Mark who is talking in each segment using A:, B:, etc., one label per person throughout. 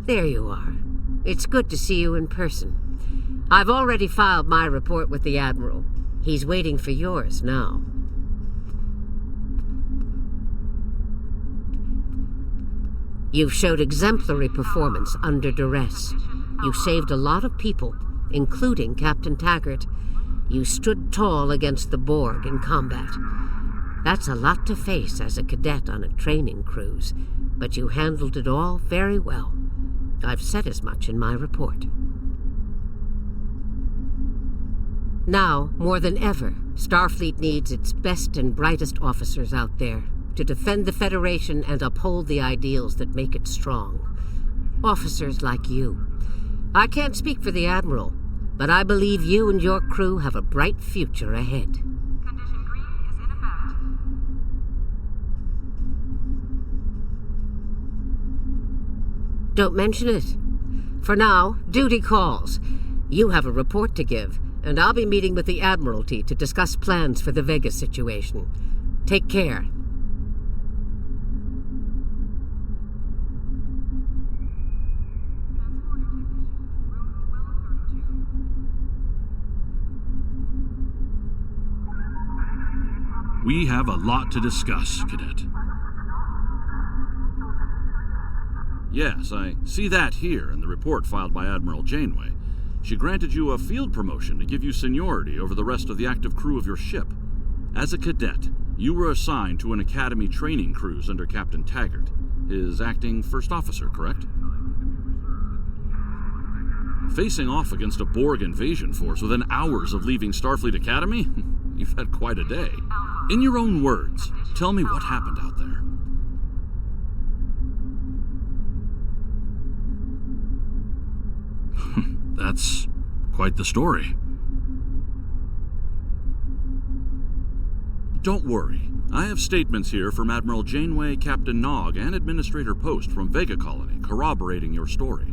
A: There you are. It's good to see you in person. I've already filed my report with the Admiral. He's waiting for yours now. You've showed exemplary performance under duress. You saved a lot of people, including Captain Taggart. You stood tall against the Borg in combat. That's a lot to face as a cadet on a training cruise, but you handled it all very well. I've said as much in my report. Now, more than ever, Starfleet needs its best and brightest officers out there to defend the Federation and uphold the ideals that make it strong. Officers like you. I can't speak for the Admiral, but I believe you and your crew have a bright future ahead.
B: Condition green is in effect.
A: Don't mention it. For now, duty calls. You have a report to give, and I'll be meeting with the Admiralty to discuss plans for the Vega situation. Take care.
C: We have a lot to discuss, Cadet. Yes, I see that here in the report filed by Admiral Janeway. She granted you a field promotion to give you seniority over the rest of the active crew of your ship. As a cadet, you were assigned to an Academy training cruise under Captain Taggart, his acting first officer, correct? Facing off against a Borg invasion force within hours of leaving Starfleet Academy? You've had quite a day. In your own words, tell me what happened out there. That's quite the story. Don't worry. I have statements here from Admiral Janeway, Captain Nog, and Administrator Post from Vega Colony corroborating your story.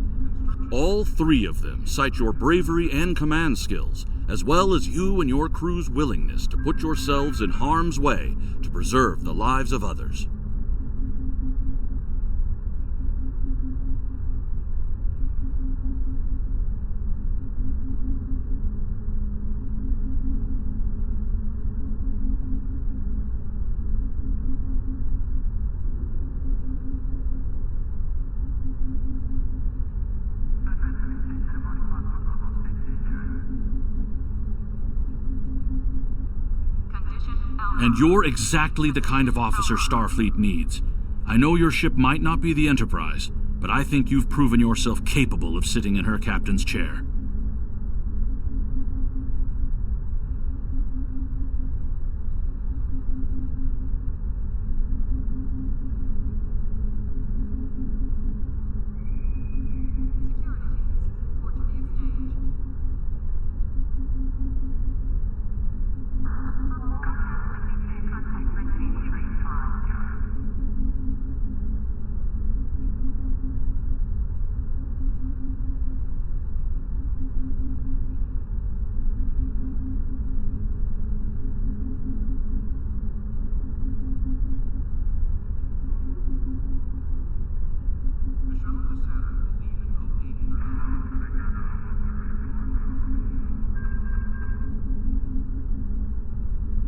C: All three of them cite your bravery and command skills, as well as you and your crew's willingness to put yourselves in harm's way to preserve the lives of others. And you're exactly the kind of officer Starfleet needs. I know your ship might not be the Enterprise, but I think you've proven yourself capable of sitting in her captain's chair.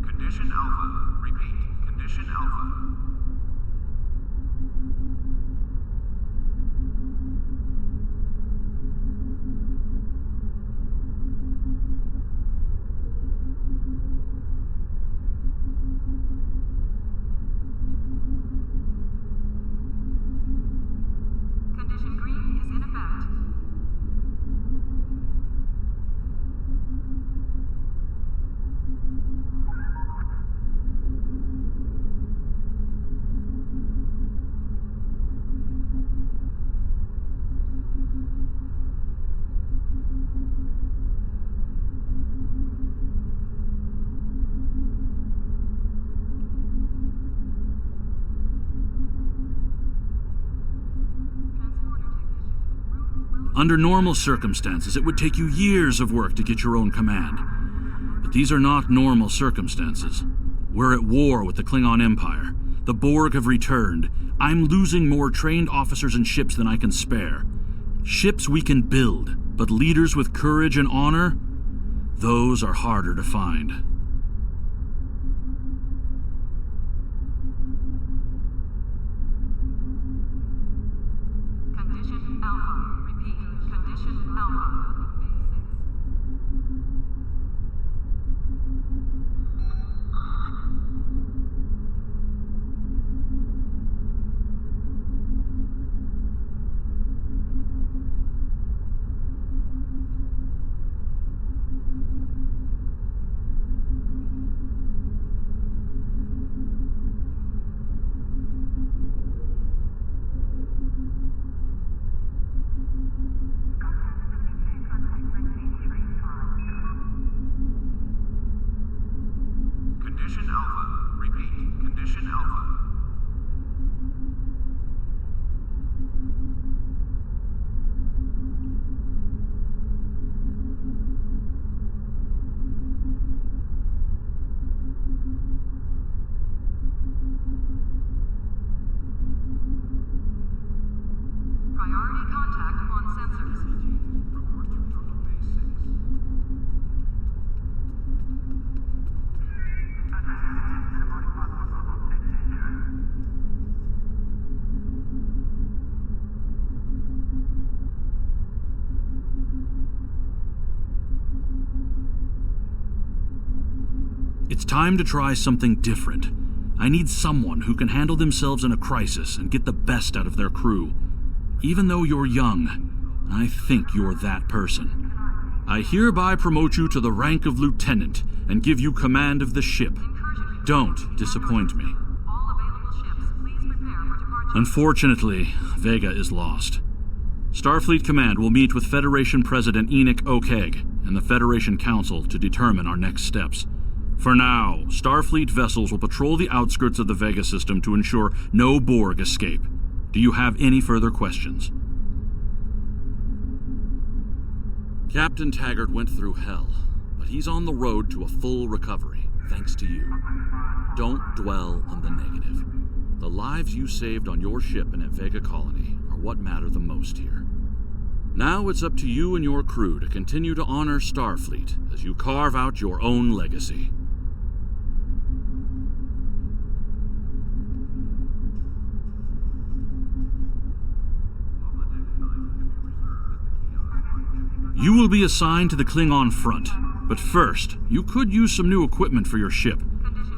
D: Condition Alpha. Repeat. Condition Alpha.
B: Condition green is in effect.
C: Under normal circumstances, it would take you years of work to get your own command. But these are not normal circumstances. We're at war with the Klingon Empire. The Borg have returned. I'm losing more trained officers and ships than I can spare. Ships we can build, but leaders with courage and honor, those are harder to find.
B: Condition Alpha. Repeat. Condition Alpha.
D: Condition Alpha. Repeat. Condition Alpha.
B: Priority contact on sensors.
D: Report to Total Base 6.
C: It's time to try something different. I need someone who can handle themselves in a crisis and get the best out of their crew. Even though you're young, I think you're that person. I hereby promote you to the rank of lieutenant and give you command of the ship. Don't disappoint me.
B: All available ships, please prepare for departure.
C: Unfortunately, Vega is lost. Starfleet Command will meet with Federation President Enoch O'Keg and the Federation Council to determine our next steps. For now, Starfleet vessels will patrol the outskirts of the Vega system to ensure no Borg escape. Do you have any further questions? Captain Taggart went through hell, but he's on the road to a full recovery, thanks to you. Don't dwell on the negative. The lives you saved on your ship and at Vega Colony are what matter the most here. Now it's up to you and your crew to continue to honor Starfleet as you carve out your own legacy. You will be assigned to the Klingon front, but first, you could use some new equipment for your ship.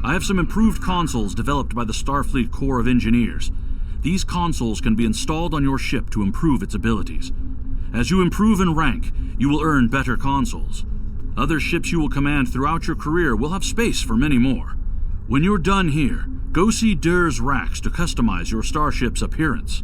C: I have some improved consoles developed by the Starfleet Corps of Engineers. These consoles can be installed on your ship to improve its abilities. As you improve in rank, you will earn better consoles. Other ships you will command throughout your career will have space for many more. When you're done here, go see Durr's racks to customize your starship's appearance.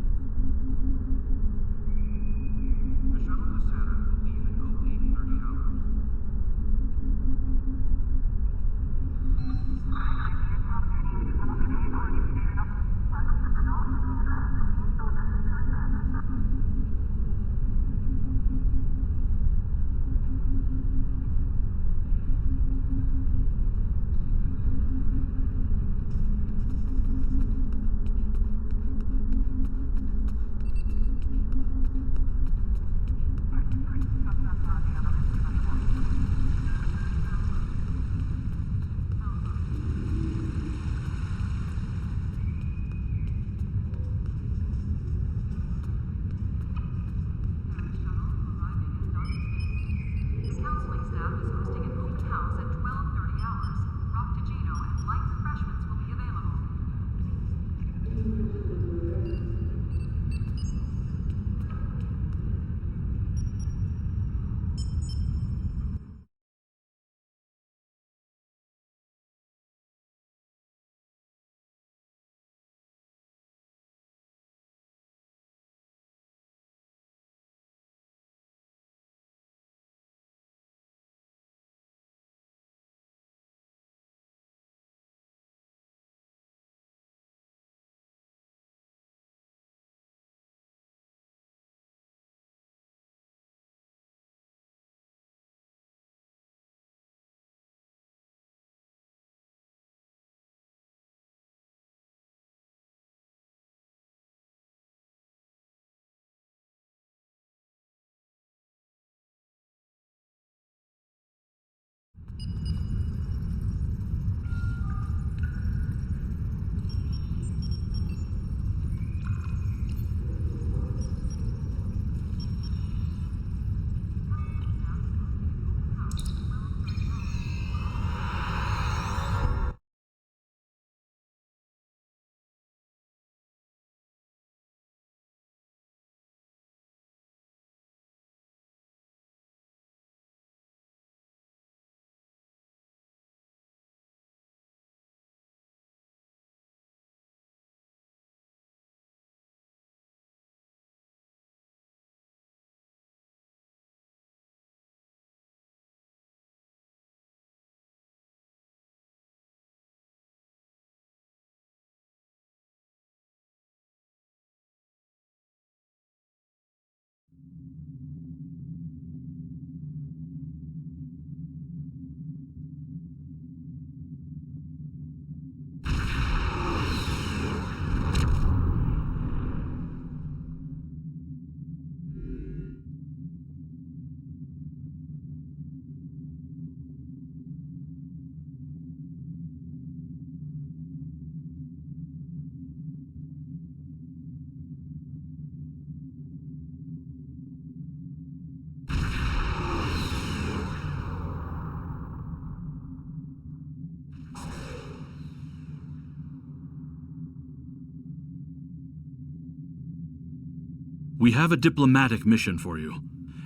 C: We have a diplomatic mission for you.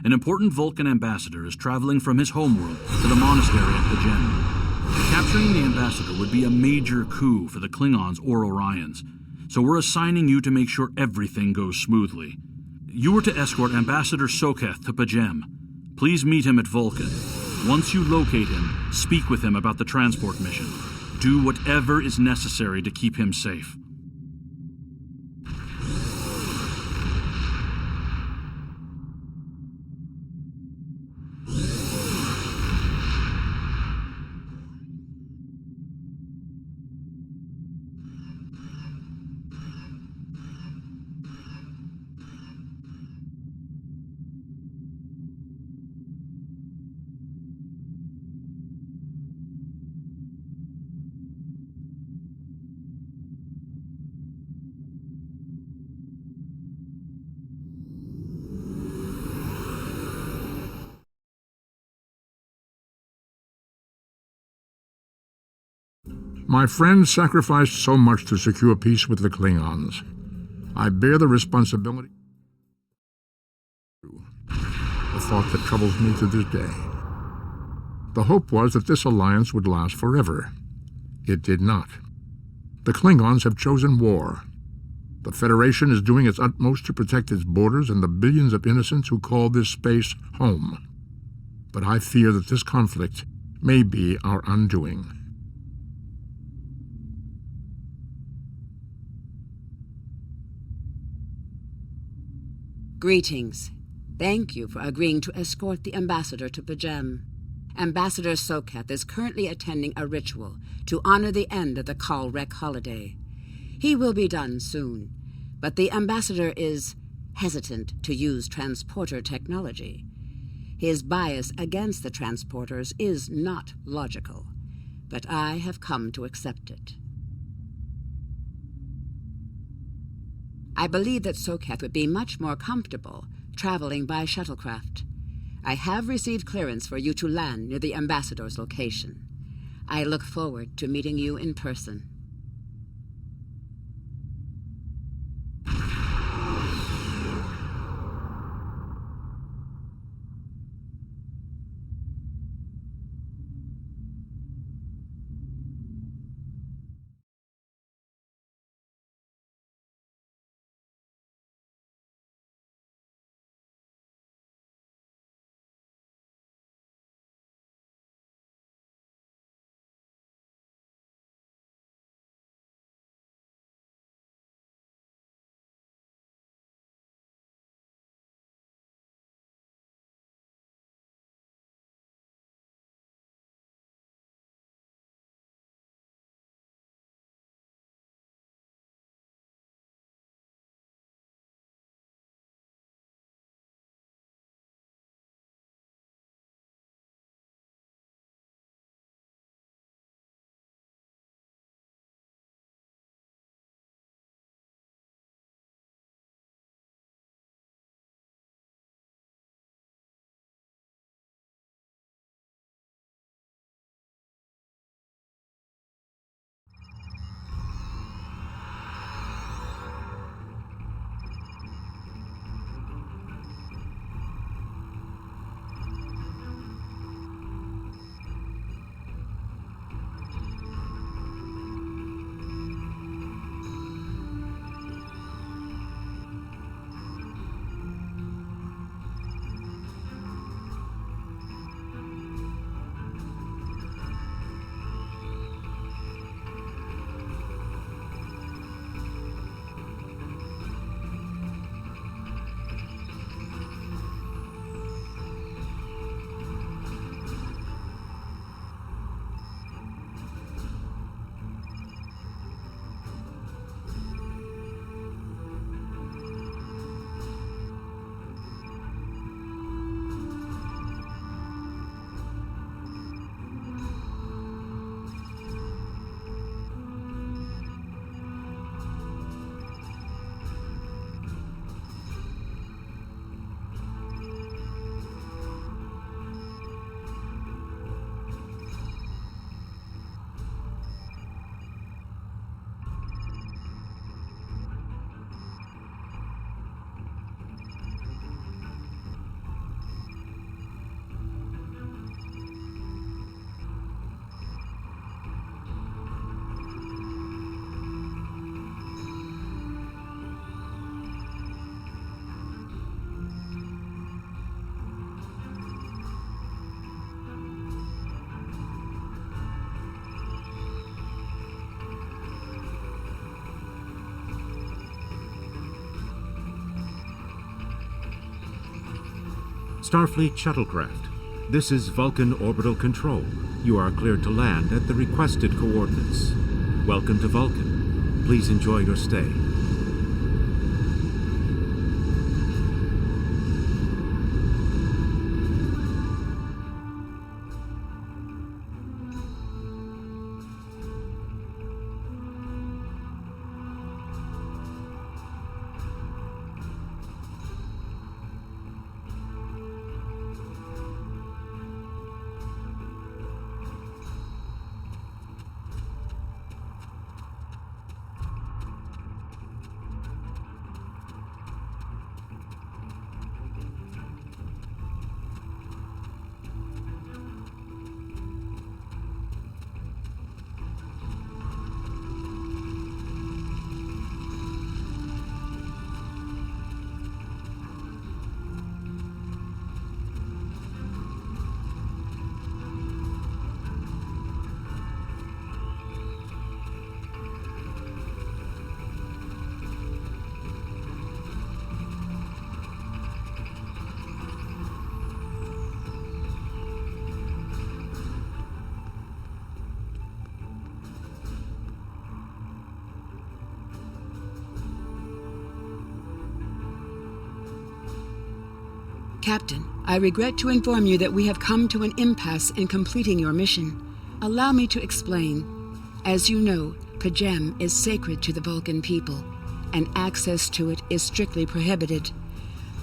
C: An important Vulcan ambassador is traveling from his homeworld to the monastery at Pajem. Capturing the ambassador would be a major coup for the Klingons or Orions, so we're assigning you to make sure everything goes smoothly. You are to escort Ambassador Soketh to Pajem. Please meet him at Vulcan. Once you locate him, speak with him about the transport mission. Do whatever is necessary to keep him safe.
E: My friend sacrificed so much to secure peace with the Klingons. I bear the responsibility. A thought that troubles me to this day. The hope was that this alliance would last forever. It did not. The Klingons have chosen war. The Federation is doing its utmost to protect its borders and the billions of innocents who call this space home. But I fear that this conflict may be our undoing.
F: Greetings. Thank you for agreeing to escort the ambassador to Pajem. Ambassador Soketh is currently attending a ritual to honor the end of the Kalrek holiday. He will be done soon, but the ambassador is hesitant to use transporter technology. His bias against the transporters is not logical, but I have come to accept it. I believe that Soketh would be much more comfortable traveling by shuttlecraft. I have received clearance for you to land near the ambassador's location. I look forward to meeting you in person.
G: Starfleet shuttlecraft. This is Vulcan Orbital Control. You are cleared to land at the requested coordinates. Welcome to Vulcan. Please enjoy your stay.
F: Captain, I regret to inform you that we have come to an impasse in completing your mission. Allow me to explain. As you know, Pajem is sacred to the Vulcan people, and access to it is strictly prohibited.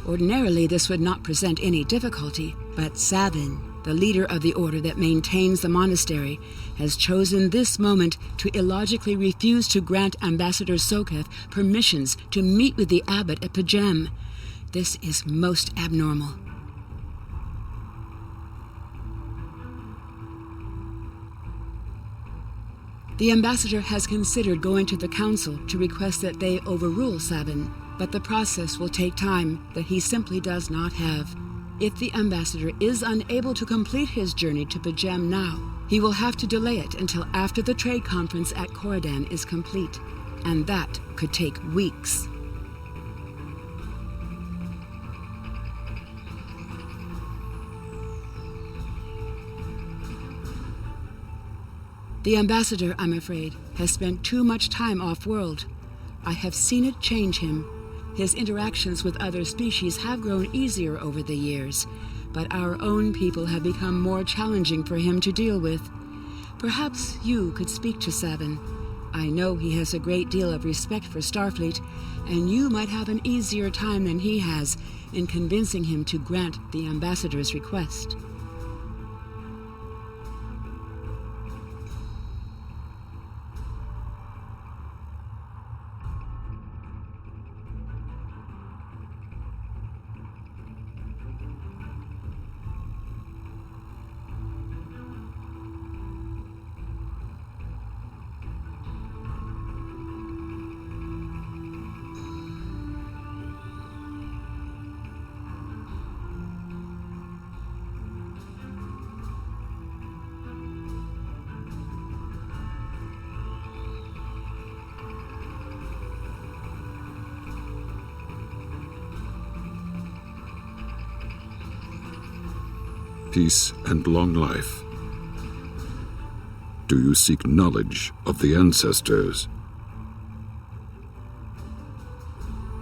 F: Ordinarily, this would not present any difficulty, but Savin, the leader of the order that maintains the monastery, has chosen this moment to illogically refuse to grant Ambassador Soketh permissions to meet with the abbot at Pajem. This is most abnormal. The ambassador has considered going to the council to request that they overrule Savin, but the process will take time that he simply does not have. If the ambassador is unable to complete his journey to Pajem now, he will have to delay it until after the trade conference at Coridan is complete, and that could take weeks. The ambassador, I'm afraid, has spent too much time off-world. I have seen it change him. His interactions with other species have grown easier over the years, but our own people have become more challenging for him to deal with. Perhaps you could speak to Savin. I know he has a great deal of respect for Starfleet, and you might have an easier time than he has in convincing him to grant the ambassador's request.
H: Peace and long life. Do you seek knowledge of the ancestors?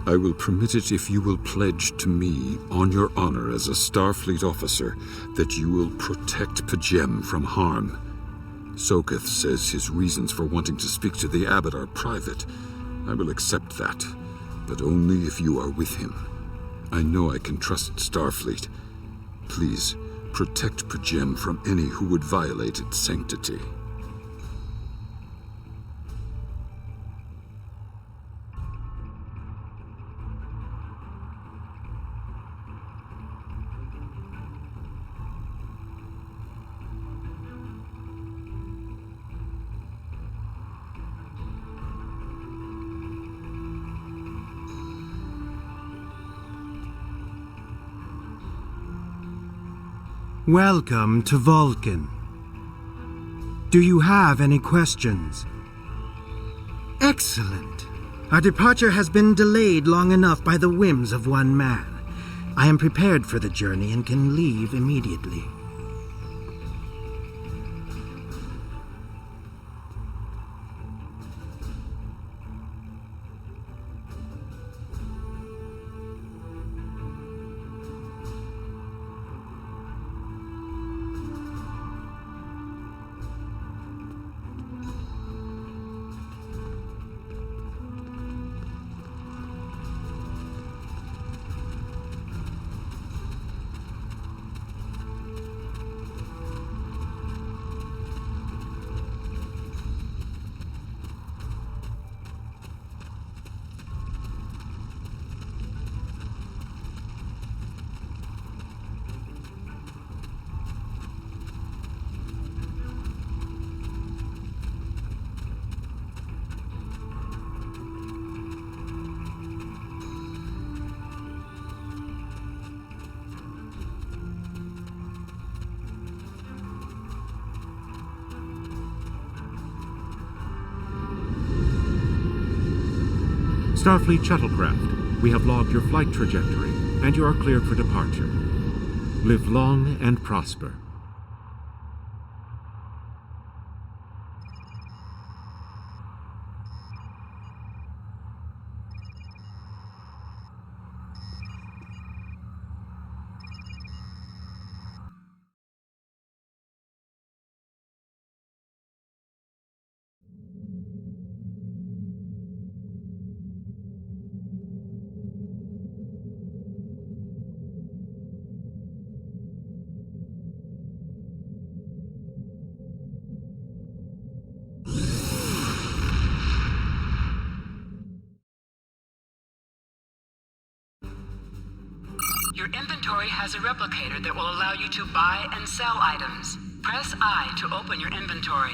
H: I will permit it if you will pledge to me, on your honor as a Starfleet officer, that you will protect Pajem from harm. Soketh says his reasons for wanting to speak to the abbot are private. I will accept that, but only if you are with him. I know I can trust Starfleet. Please, protect Pajem from any who would violate its sanctity.
I: Welcome to Vulcan. Do you have any questions? Excellent. Our departure has been delayed long enough by the whims of one man. I am prepared for the journey and can leave immediately.
G: Starfleet shuttlecraft, we have logged your flight trajectory, and you are cleared for departure. Live long and prosper.
F: Your inventory has a replicator that will allow you to buy and sell items. Press I to open your inventory.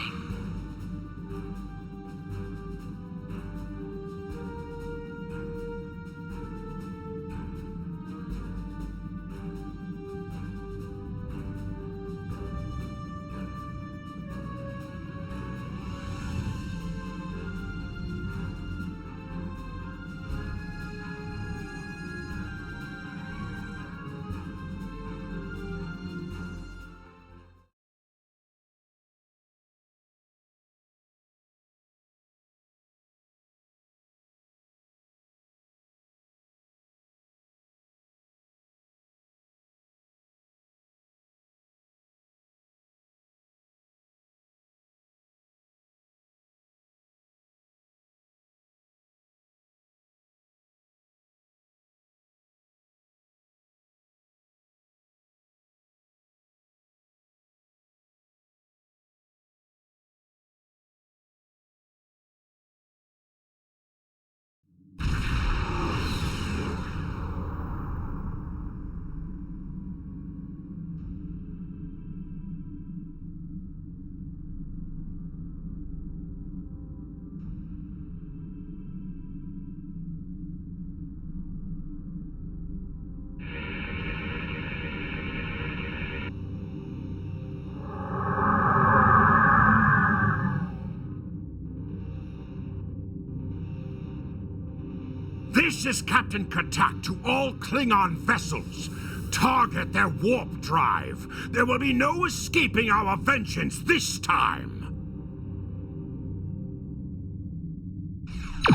J: This is Captain Charakter to all Klingon vessels. Target their warp drive. There will be no escaping our vengeance this time.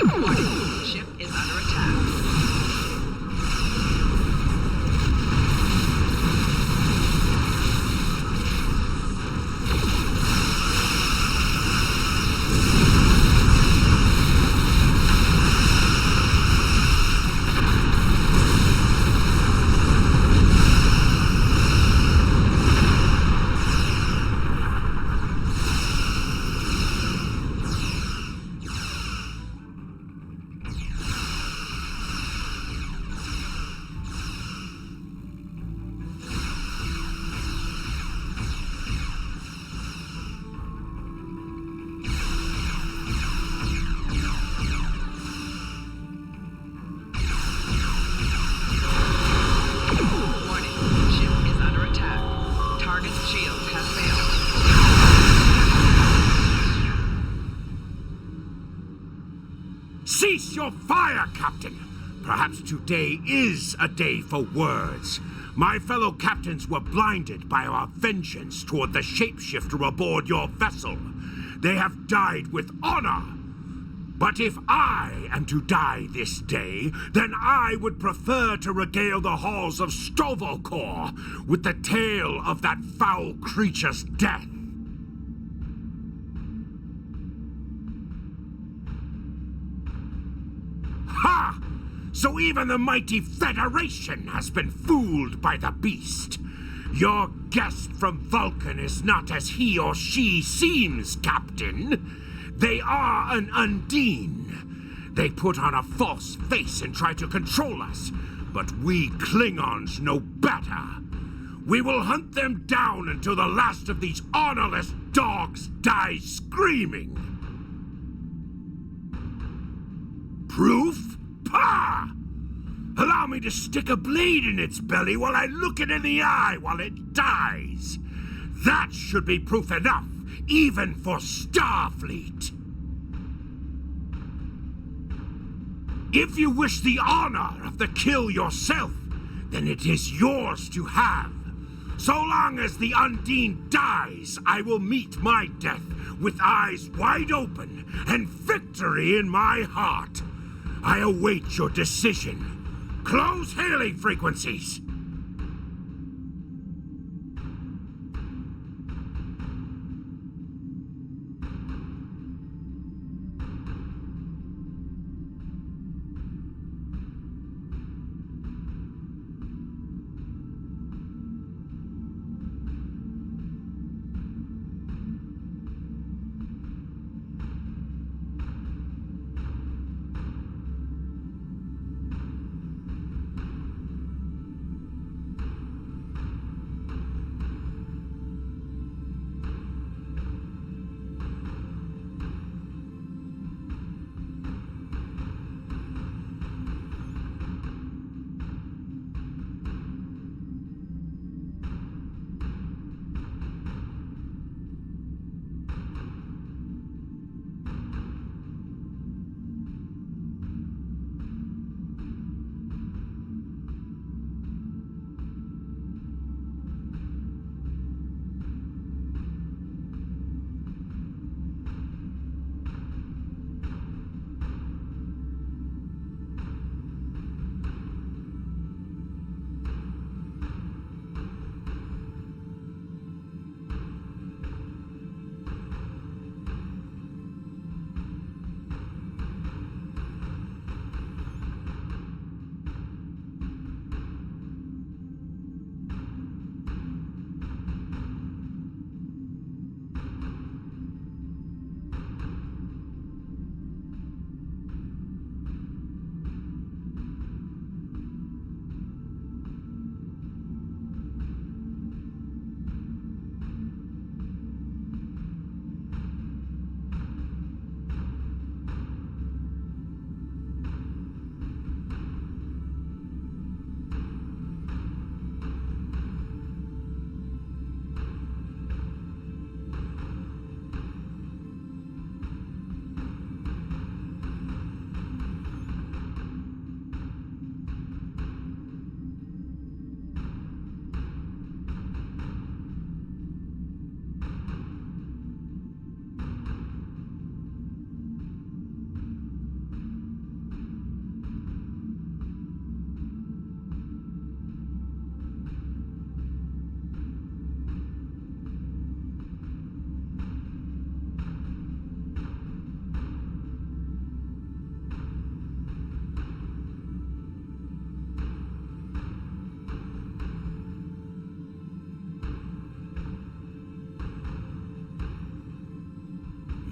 F: Warning, ship is under attack.
J: Cease your fire, Captain! Perhaps today is a day for words. My fellow captains were blinded by our vengeance toward the shapeshifter aboard your vessel. They have died with honor. But if I am to die this day, then I would prefer to regale the halls of Stovalkor with the tale of that foul creature's death. Ha! So even the mighty Federation has been fooled by the beast. Your guest from Vulcan is not as he or she seems, Captain. They are an Undine. They put on a false face and try to control us, but we Klingons know better. We will hunt them down until the last of these honorless dogs dies screaming. Proof? Pah! Allow me to stick a blade in its belly while I look it in the eye while it dies. That should be proof enough, even for Starfleet. If you wish the honor of the kill yourself, then it is yours to have. So long as the Undine dies, I will meet my death with eyes wide open and victory in my heart. I await your decision. Close hailing frequencies.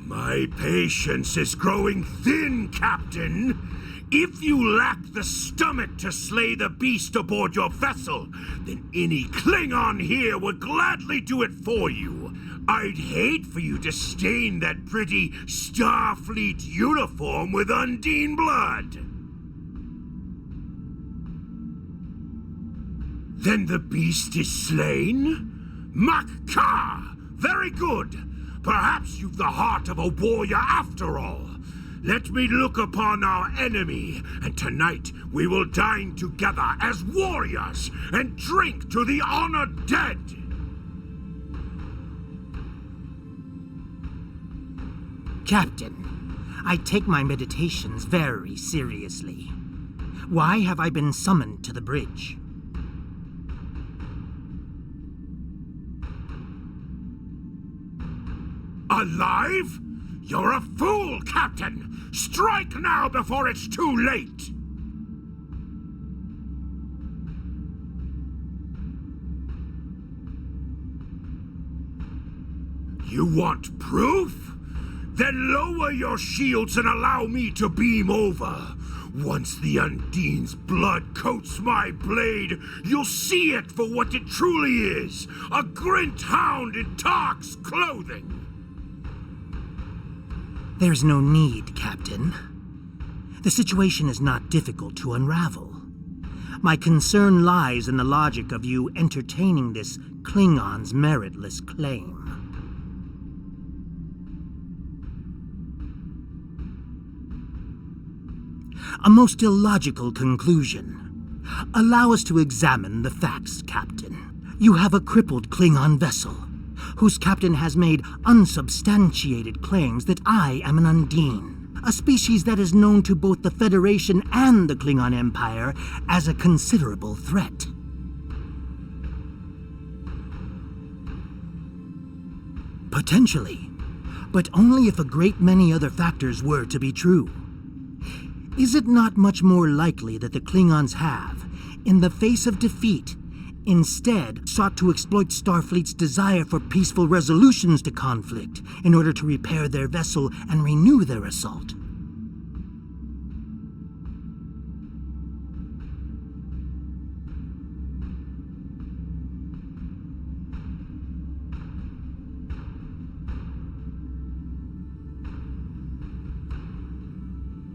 J: My patience is growing thin, Captain. If you lack the stomach to slay the beast aboard your vessel, then any Klingon here would gladly do it for you. I'd hate for you to stain that pretty Starfleet uniform with Undine blood. Then the beast is slain? Makka! Very good! Perhaps you've the heart of a warrior after all. let me look upon our enemy, and tonight we will dine together as warriors and drink to the honored dead.
I: Captain, I take my meditations very seriously. Why have I been summoned to the bridge?
J: Alive? You're a fool, Captain! Strike now before it's too late! You want proof? Then lower your shields and allow me to beam over. Once the Undine's blood coats my blade, you'll see it for what it truly is, a Grint hound in Tark's clothing.
I: There's no need, Captain. The situation is not difficult to unravel. My concern lies in the logic of you entertaining this Klingon's meritless claim. A most illogical conclusion. Allow us to examine the facts, Captain. You have a crippled Klingon vessel, whose captain has made unsubstantiated claims that I am an Undine, a species that is known to both the Federation and the Klingon Empire as a considerable threat. Potentially, but only if a great many other factors were to be true. Is it not much more likely that the Klingons have, in the face of defeat, instead sought to exploit Starfleet's desire for peaceful resolutions to conflict in order to repair their vessel and renew their assault?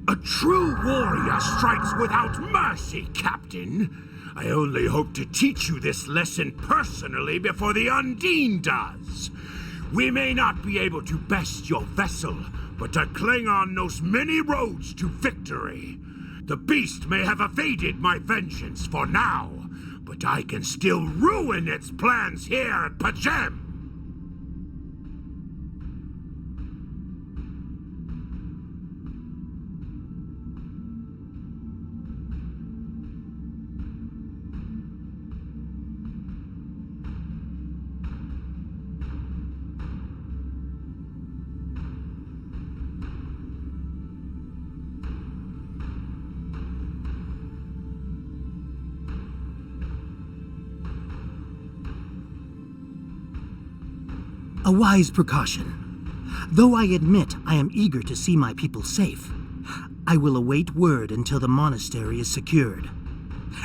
J: A true warrior strikes without mercy, Captain. I only hope to teach you this lesson personally before the Undine does. We may not be able to best your vessel, but a Klingon knows many roads to victory. The beast may have evaded my vengeance for now, but I can still ruin its plans here at P'Jem.
I: A wise precaution. Though I admit I am eager to see my people safe, I will await word until the monastery is secured.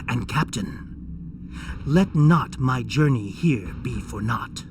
I: And Captain, let not my journey here be for naught.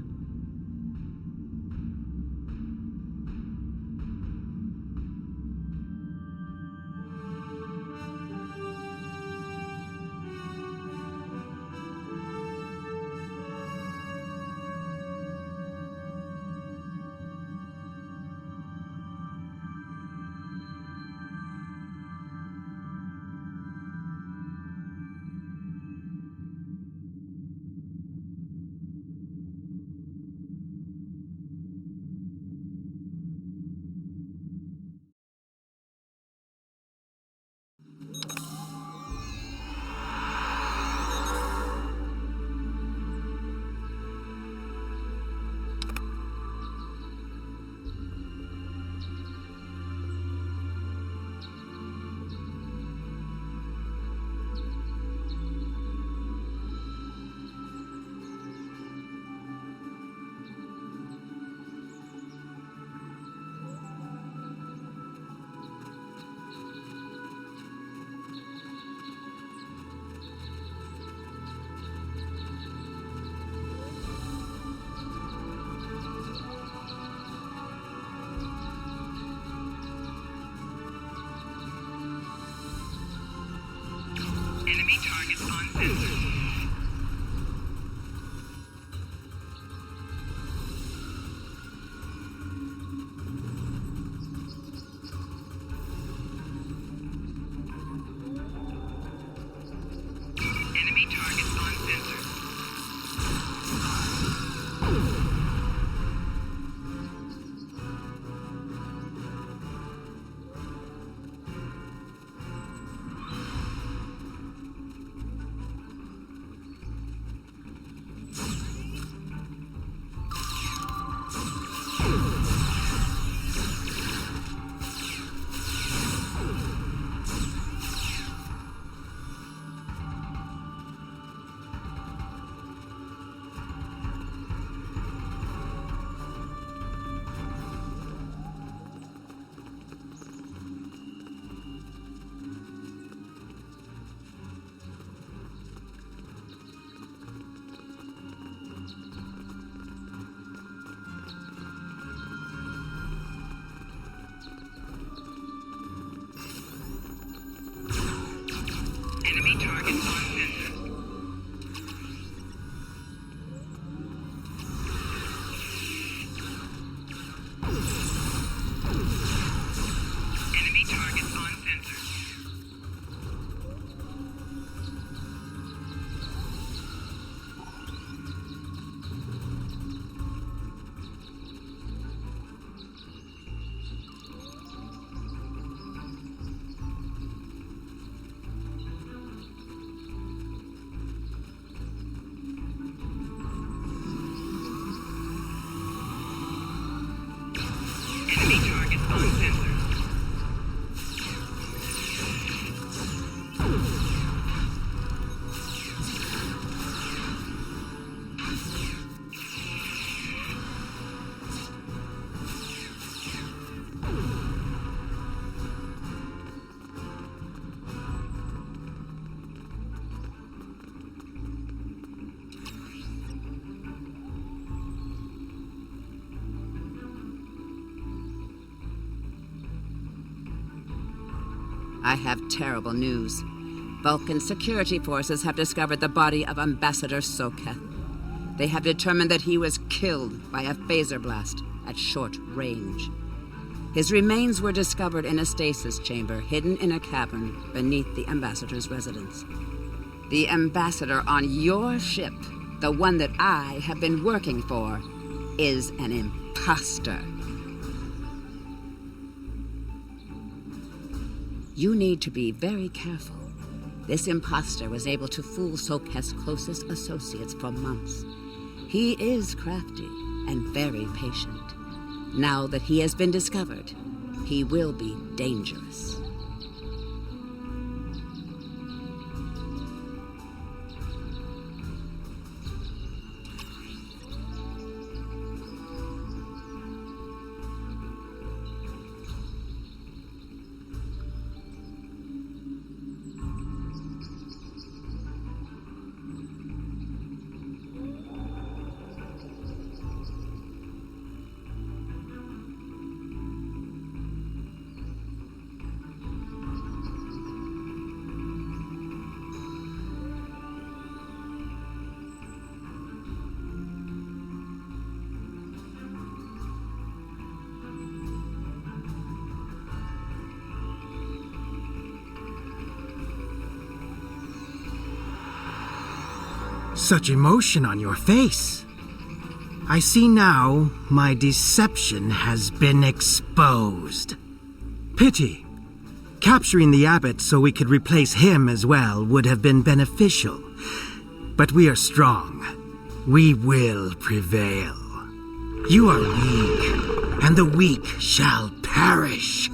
F: I have terrible news. Vulcan security forces have discovered the body of Ambassador Soketh. They have determined that he was killed by a phaser blast at short range. His remains were discovered in a stasis chamber hidden in a cavern beneath the Ambassador's residence. The Ambassador on your ship, the one that I have been working for, is an imposter. You need to be very careful. This imposter was able to fool Soketh's closest associates for months. He is crafty and very patient. Now that he has been discovered, he will be dangerous.
I: Such emotion on your face. I see now my deception has been exposed. Pity. Capturing the abbot so we could replace him as well would have been beneficial. But we are strong. We will prevail. You are weak, and the weak shall perish.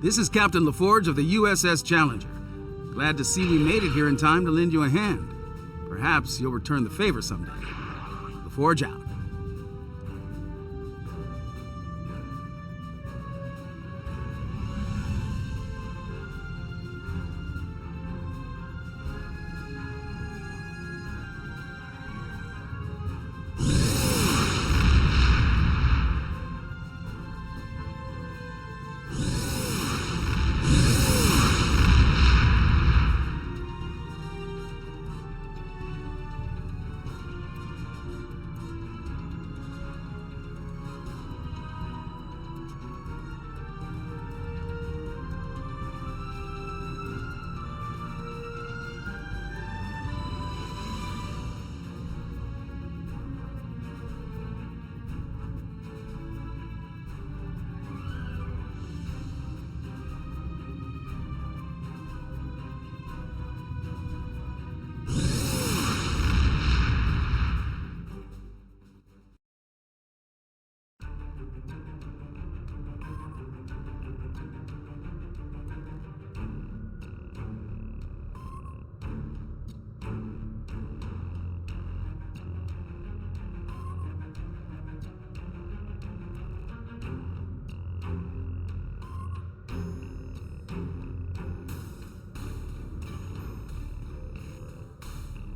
K: This is Captain LaForge of the USS Challenger. Glad to see we made it here in time to lend you a hand. Perhaps you'll return the favor someday. LaForge out.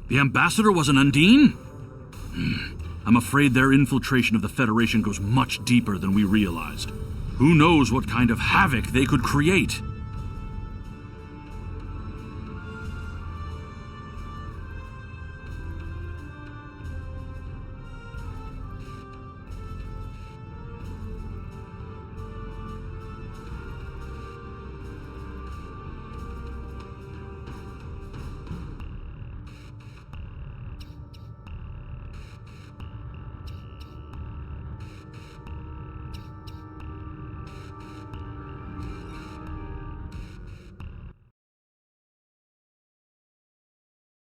C: The ambassador was an Undine? I'm afraid their infiltration of the Federation goes much deeper than we realized. Who knows what kind of havoc they could create?